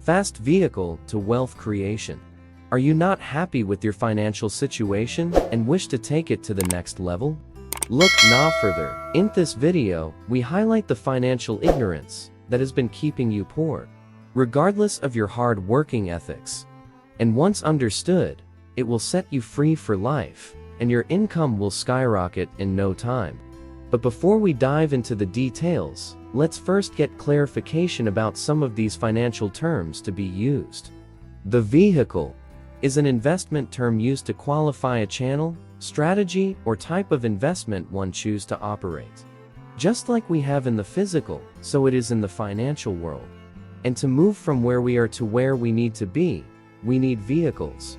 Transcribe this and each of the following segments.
Fast vehicle to wealth creation. Are you not happy with your financial situation and wish to take it to the next level? Look no further. In this video, we highlight the financial ignorance that has been keeping you poor, regardless of your hard working ethics. And once understood, it will set you free for life, and your income will skyrocket in no time. But before we dive into the details, let's first get clarification about some of these financial terms to be used. The vehicle is an investment term used to qualify a channel, strategy, or type of investment one chooses to operate. Just like we have in the physical, so it is in the financial world. And to move from where we are to where we need to be, we need vehicles.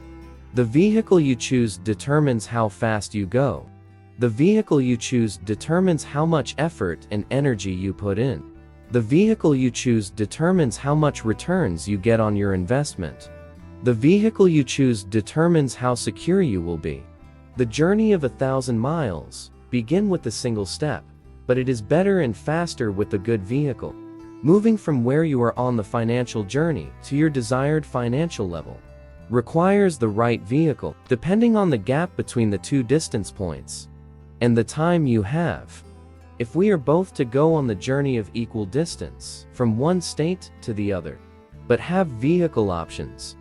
The vehicle you choose determines how fast you go. The vehicle you choose determines how much effort and energy you put in. The vehicle you choose determines how much returns you get on your investment. The vehicle you choose determines how secure you will be. The journey of 1,000 miles begins with a single step, but it is better and faster with a good vehicle. Moving from where you are on the financial journey to your desired financial level requires the right vehicle, depending on the gap between the two distance points and the time you have. If we are both to go on the journey of equal distance from one state to the other, but have vehicle options.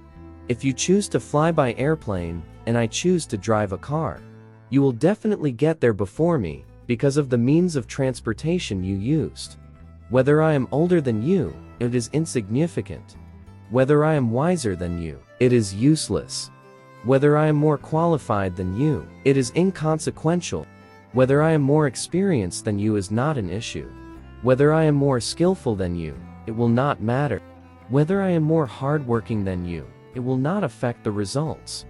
If you choose to fly by airplane and I choose to drive a car, you will definitely get there before me because of the means of transportation you used. Whether I am older than you, it is insignificant. Whether I am wiser than you, it is useless. Whether I am more qualified than you, it is inconsequential. Whether I am more experienced than you is not an issue. Whether I am more skillful than you, it will not matter. Whether I am more hardworking than you, it will not affect the results.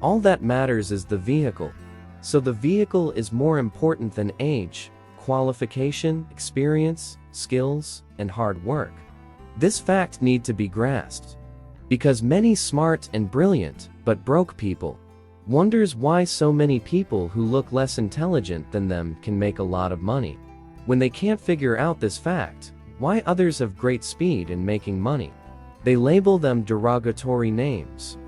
All that matters is the vehicle. So the vehicle is more important than age, qualification, experience, skills, and hard work. This fact needs to be grasped, because many smart and brilliant, but broke people, wonders why so many people who look less intelligent than them can make a lot of money. When they can't figure out this fact, why others have great speed in making money, they label them derogatory names.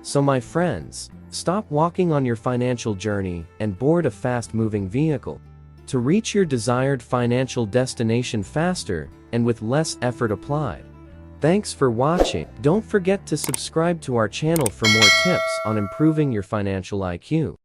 So my friends, stop walking on your financial journey and board a fast-moving vehicle to reach your desired financial destination faster and with less effort applied. Thanks for watching. Don't forget to subscribe to our channel for more tips on improving your financial IQ.